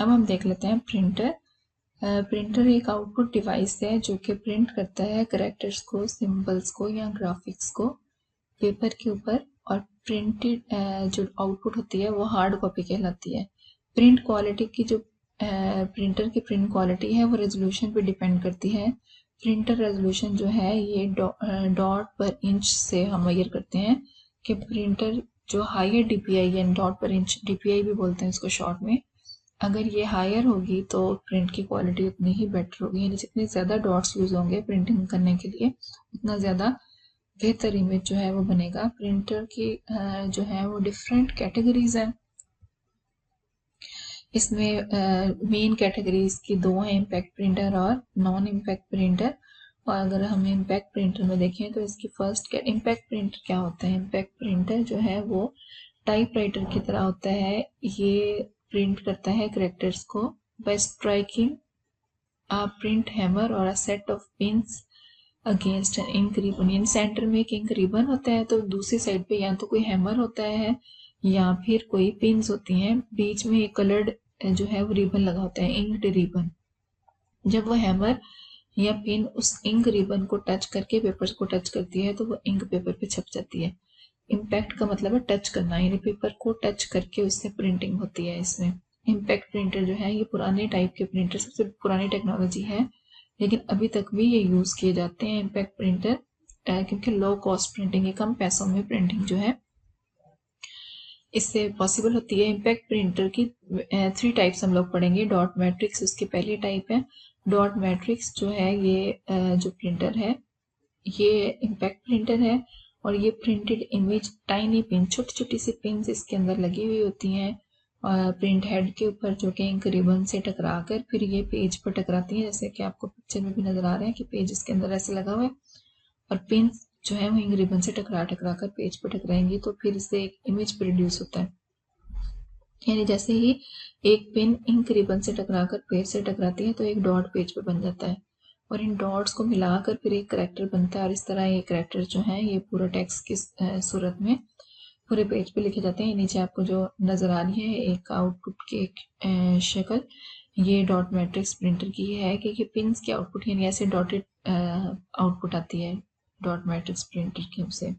अब हम देख लेते हैं प्रिंटर। प्रिंटर एक आउटपुट डिवाइस है जो कि प्रिंट करता है कैरेक्टर्स को, सिंबल्स को या ग्राफिक्स को पेपर के ऊपर, और प्रिंटेड जो आउटपुट होती है वो हार्ड कॉपी कहलाती है। प्रिंट क्वालिटी की जो प्रिंटर की प्रिंट क्वालिटी है वो रेजोल्यूशन पे डिपेंड करती है। प्रिंटर रेजोल्यूशन जो है ये डॉट पर इंच से हम मेजर करते हैं कि प्रिंटर जो हायर डीपीआई है, डॉट पर इंच डीपीआई भी बोलते हैं इसको शॉर्ट में, अगर ये हायर होगी तो प्रिंट की क्वालिटी उतनी ही बेटर होगी। यानी जितने ज़्यादा डॉट्स यूज़ होंगे प्रिंटिंग करने के लिए उतना ज़्यादा बेहतर इमेज जो है वो बनेगा। प्रिंटर की जो है वो डिफरेंट कैटेगरीज हैं। इसमें मेन कैटेगरीज की दो हैं, इम्पैक्ट प्रिंटर और नॉन इम्पैक्ट प्रिंटर। और अगर हम इम्पैक्ट प्रिंटर में देखें तो इसकी फर्स्ट इम्पैक्ट प्रिंटर क्या होता है। इम्पैक्ट प्रिंटर जो है वो टाइपराइटर की तरह होता है। ये प्रिंट करता है कैरेक्टर्स को by striking a print hammer और a set of pins against an ink ribbon. यानी सेंटर में एक इंक रिबन होता है तो दूसरी साइड पे या तो कोई हैमर होता है या फिर कोई पिन्स होती हैं, बीच में एक कलर्ड जो है वो रिबन लगा होता है, इंक्ड रिबन। जब वो हैमर या पिन उस इंक रिबन को टच करके पेपर को टच करती है तो वो इंक पेपर पे छप जाती है। इम्पैक्ट का मतलब है टच करना, यानी पेपर को टच करके उससे प्रिंटिंग होती है। इसमें इम्पैक्ट प्रिंटर जो है ये पुराने टाइप के प्रिंटर, सबसे पुरानी टेक्नोलॉजी है, लेकिन अभी तक भी ये यूज किए जाते हैं इम्पैक्ट प्रिंटर, क्योंकि लो कॉस्ट प्रिंटिंग है, कम पैसों में प्रिंटिंग जो है इससे पॉसिबल होती है। इम्पैक्ट प्रिंटर की 3 टाइप्स हम लोग पढ़ेंगे। डॉट मैट्रिक्स उसकी पहली टाइप है। डॉट मैट्रिक्स जो है ये जो प्रिंटर है ये इम्पैक्ट प्रिंटर है, और ये प्रिंटेड इमेज टाइनी पिन, छोटी छोटी सी पिन्स इसके अंदर लगी हुई होती हैं प्रिंट हेड के ऊपर, जो कि इंक रिबन से टकरा कर फिर ये पेज पर टकराती हैं। जैसे कि आपको पिक्चर में भी नजर आ रहा है कि पेज इसके अंदर ऐसे लगा हुआ है और पिन जो है वो इंक रिबन से टकरा टकरा कर पेज पर टकराएंगी तो फिर इससे एक इमेज प्रोड्यूस होता है। यानी जैसे ही एक पिन इंक रिबन से टकराकर पेज से टकराती है तो एक डॉट पेज पे बन जाता है, और इन डॉट्स को मिलाकर फिर एक करैक्टर बनता है, और इस तरह ये करैक्टर जो है ये पूरा टेक्स्ट की सूरत में पूरे पेज पे लिखे जाते हैं। ये नीचे आपको जो नजर आ रही है एक आउटपुट की एक शक्ल, ये डॉट मैट्रिक्स प्रिंटर की है कि ये पिन्स की आउटपुट यानी ऐसे डॉटेड आउटपुट आती है डॉट मैट्रिक्स प्रिंटर की से।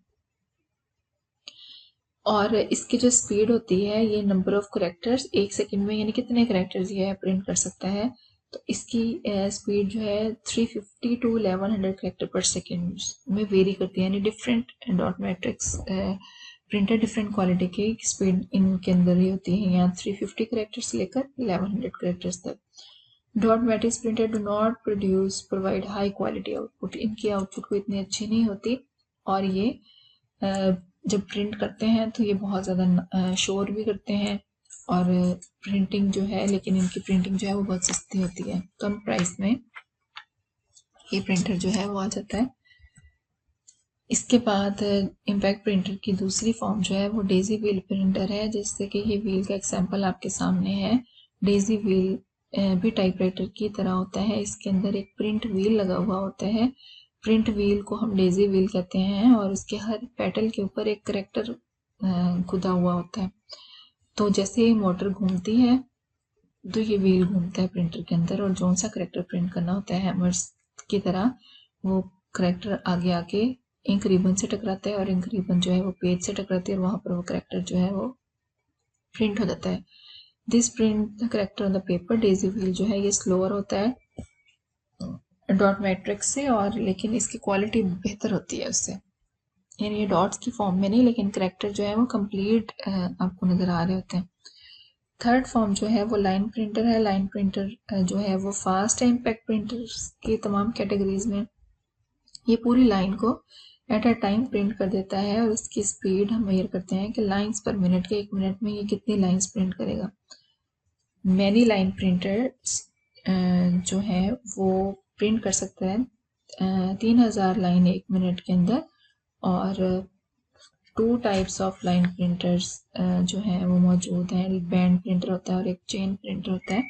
और इसकी जो स्पीड होती है ये नंबर ऑफ करेक्टर्स एक सेकंड में, यानी कितने करेक्टर्स ये प्रिंट कर सकता है, तो इसकी स्पीड जो है 350 टू 1100 करेक्टर पर सेकंड में वेरी करती है। यानी different dot matrix printer different quality की स्पीड इनके अंदर ही होती है, यहाँ 350 करेक्टर्स लेकर 1100 करेक्टर्स तक। Dot matrix printer do not provide high quality output, इनकी आउटपुट को इतनी अच्छी नहीं होती, और ये जब प्रिंट करते हैं तो ये बहुत ज़्यादा शोर भी करते हैं, और प्रिंटिंग जो है, लेकिन इनकी प्रिंटिंग जो है वो बहुत सस्ती होती है, कम प्राइस में ये प्रिंटर जो है वो आ जाता है। इसके बाद इम्पैक्ट प्रिंटर की दूसरी फॉर्म जो है वो डेजी व्हील प्रिंटर है, जिससे कि ये व्हील का एग्जाम्पल आपके सामने है। डेजी व्हील भी टाइपराइटर की तरह होता है, इसके अंदर एक प्रिंट व्हील लगा हुआ होता है। प्रिंट व्हील को हम डेजी व्हील कहते हैं, और उसके हर पेटल के ऊपर एक करेक्टर खुदा हुआ होता है। तो जैसे ही मोटर घूमती है तो ये व्हील घूमता है प्रिंटर के अंदर, और जो सा करेक्टर प्रिंट करना होता है हैमर्स की तरह वो करेक्टर आगे आके इंक रिबन से टकराता है, और इंक रिबन जो है वो पेज से टकराती है, और वहां पर वो करेक्टर जो है वो प्रिंट हो जाता है। This print the character on the paper. Daisy wheel जो है ये स्लोअर होता है डॉट मैट्रिक्स से, और लेकिन इसकी क्वालिटी बेहतर होती है उससे, यानी ये डॉट्स की फॉर्म में नहीं, लेकिन करेक्टर जो है वो कंप्लीट आपको नजर आ रहे होते हैं। थर्ड फॉर्म जो है वो लाइन प्रिंटर है। लाइन प्रिंटर जो है वो फास्ट है इम्पैक्ट प्रिंटर्स की तमाम कैटेगरीज में। ये पूरी लाइन को एट अ टाइम प्रिंट कर देता है, और इसकी स्पीड हम मेजर करते हैं कि लाइंस पर मिनट के, एक मिनट में ये कितनी लाइंस प्रिंट करेगा। मैनी लाइन प्रिंटर जो है वो प्रिंट कर सकता है 3000 लाइन एक मिनट के अंदर, और 2 टाइप्स ऑफ लाइन प्रिंटर्स जो हैं वो मौजूद हैं। एक बैंड प्रिंटर होता है और एक चेन प्रिंटर होता है।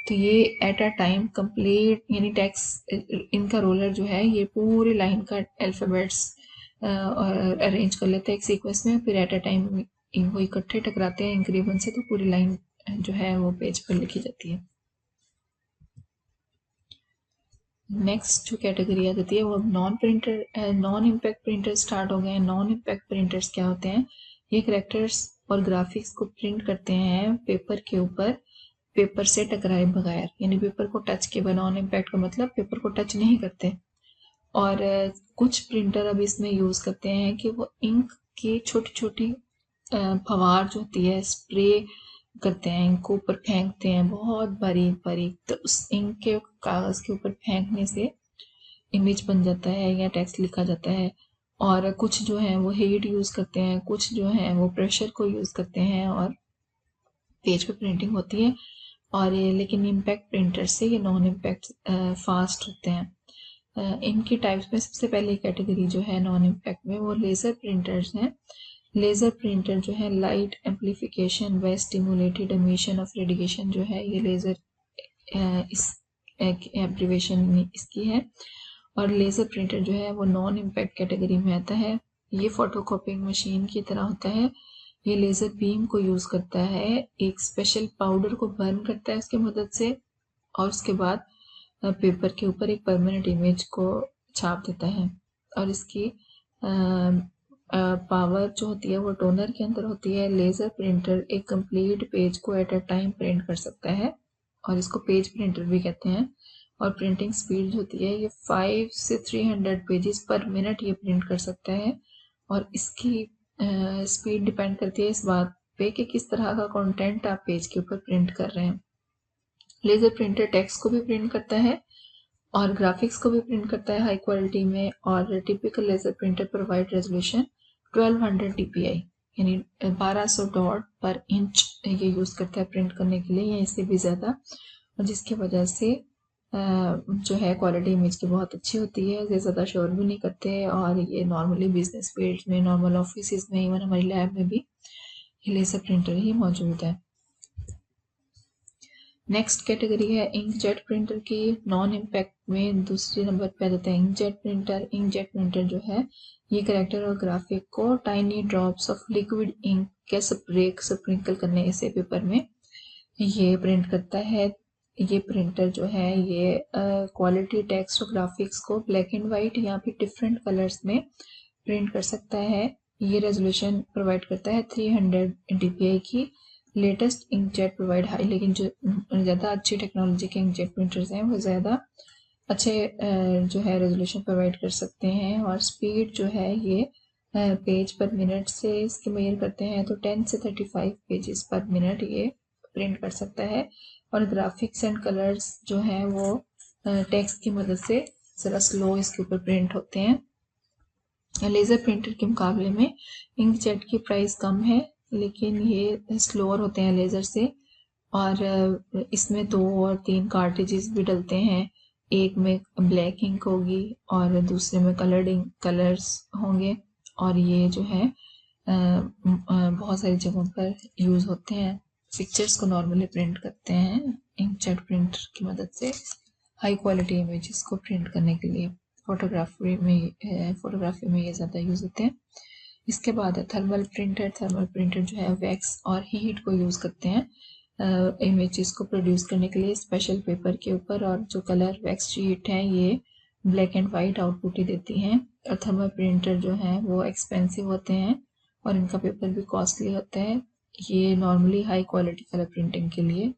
तो ये एट अ टाइम कंप्लीट, यानी टेक्स्ट इनका रोलर जो है ये पूरी लाइन का अल्फाबेट्स अरेंज कर लेता है एक सीक्वेंस में, फिर एट अ टाइम वो इकट्ठे टकराते हैं इंक रिबन से तो पूरी लाइन जो है वो पेज पर लिखी जाती है। नेक्स्ट जो कैटेगरी आ जाती है वो नॉन इम्पैक्ट प्रिंटर स्टार्ट हो गए हैं। नॉन इम्पैक्ट प्रिंटर्स क्या होते हैं? ये कैरेक्टर्स और ग्राफिक्स को प्रिंट करते हैं पेपर के ऊपर, पेपर से टकराए बगैर, यानी पेपर को टच के बगैर। नॉन इम्पैक्ट का मतलब पेपर को टच नहीं करते। और कुछ प्रिंटर अब इसमें यूज़ करते हैं कि वो इंक की छोटी छोटी फवार जो होती है स्प्रे करते हैं, इंक को ऊपर फेंकते हैं बहुत बारीक बारीक, तो उस इंक के कागज़ के ऊपर फेंकने से इमेज बन जाता है या टेक्स्ट लिखा जाता है। और कुछ जो है वो हीट यूज़ करते हैं, कुछ जो है वो प्रेशर को यूज़ करते हैं और पेज पे प्रिंटिंग होती है। और ये लेकिन इम्पैक्ट प्रिंटर से ये नॉन इम्पैक्ट फास्ट होते हैं। इनकी टाइप्स में सबसे पहली कैटेगरी जो है नॉन इम्पैक्ट में वो लेज़र प्रिंटर्स हैं। लेज़र प्रिंटर जो है लाइट एम्पलीफिकेशन व स्टिमुलेटेड एमिशन ऑफ रेडिएशन जो है ये लेज़र इस एब्रीवेशन इसकी है। और लेज़र प्रिंटर जो है वो नॉन इम्पैक्ट कैटेगरी में आता है। ये फोटोकॉपिंग मशीन की तरह होता है। ये लेज़र बीम को यूज़ करता है, एक स्पेशल पाउडर को बर्न करता है उसकी मदद से, और उसके बाद पेपर के ऊपर एक परमानेंट इमेज को छाप देता है। और इसकी पावर जो होती है वो टोनर के अंदर होती है। लेज़र प्रिंटर एक कंप्लीट पेज को एट अ टाइम प्रिंट कर सकता है और इसको पेज प्रिंटर भी कहते हैं। और प्रिंटिंग स्पीड जो होती है ये 5 से 300 पेजेस पर मिनट ये प्रिंट कर सकता है। और इसकी स्पीड डिपेंड करती है इस बात पे कि किस तरह का कंटेंट आप पेज के ऊपर प्रिंट कर रहे हैं। लेज़र प्रिंटर टेक्स्ट को भी प्रिंट करता है और ग्राफिक्स को भी प्रिंट करता है हाई क्वालिटी में। और typical laser printer provide resolution 1200 dpi यानी 1200 डॉट पर इंच ये यूज़ करता है प्रिंट करने के लिए या इससे भी ज़्यादा, और जिसकी वजह से जो है क्वालिटी इमेज की बहुत अच्छी होती है। ये ज़्यादा शोर भी नहीं करते और ये नॉर्मली बिजनेस फील्ड में, नॉर्मल ऑफिस में, इवन हमारी लैब में भी ये लेज़र प्रिंटर ही मौजूद है। नेक्स्ट कैटेगरी है इंकजेट प्रिंटर की। नॉन इम्पैक्ट में दूसरे नंबर पे आ जाता है इंकजेट प्रिंटर। इंकजेट प्रिंटर जो है ये कैरेक्टर और ग्राफिक को tiny drops of liquid ink के स्प्रिंकल करने से पेपर में ये प्रिंट करता है। ये प्रिंटर जो है ये क्वालिटी टेक्स्ट और ग्राफिक्स को ब्लैक एंड वाइट या फिर डिफरेंट कलर्स में प्रिंट कर सकता है। ये रेजोल्यूशन प्रोवाइड करता है 300 dpi की। लेटेस्ट इंकजेट प्रोवाइड हाई, लेकिन जो ज़्यादा अच्छी टेक्नोलॉजी के इंकजेट प्रिंटर्स हैं वो ज़्यादा अच्छे जो है रेजोल्यूशन प्रोवाइड कर सकते हैं। और स्पीड जो है ये पेज पर मिनट से इसके मेजर करते हैं तो 10 से 35 पेजेस पर मिनट ये प्रिंट कर सकता है। और ग्राफिक्स एंड कलर्स जो हैं वो टेक्स्ट की मदद से ज़रा स्लो इसके ऊपर प्रिंट होते हैं। लेज़र प्रिंटर के मुकाबले में इंकजेट की प्राइस कम है, लेकिन ये स्लोअर होते हैं लेज़र से। और इसमें 2 और 3 कार्ट्रिजेस भी डलते हैं, एक में ब्लैक इंक होगी और दूसरे में कलर्ड इंक कलर्स होंगे। और ये जो है बहुत सारी जगहों पर यूज़ होते हैं। पिक्चर्स को नॉर्मली प्रिंट करते हैं इंकजेट प्रिंटर की मदद से हाई क्वालिटी इमेजेस को प्रिंट करने के लिए। फोटोग्राफी में ये ज़्यादा यूज़ होते हैं। इसके बाद है थर्मल प्रिंटर। थर्मल प्रिंटर जो है वैक्स और हीट को यूज़ करते हैं इमेजेस को प्रोड्यूस करने के लिए स्पेशल पेपर के ऊपर। और जो कलर वैक्स शीट है ये ब्लैक एंड वाइट आउटपुट ही देती हैं। और थर्मल प्रिंटर जो हैं वो एक्सपेंसिव होते हैं और इनका पेपर भी कॉस्टली होता है। ये normally high quality colour printing के लिए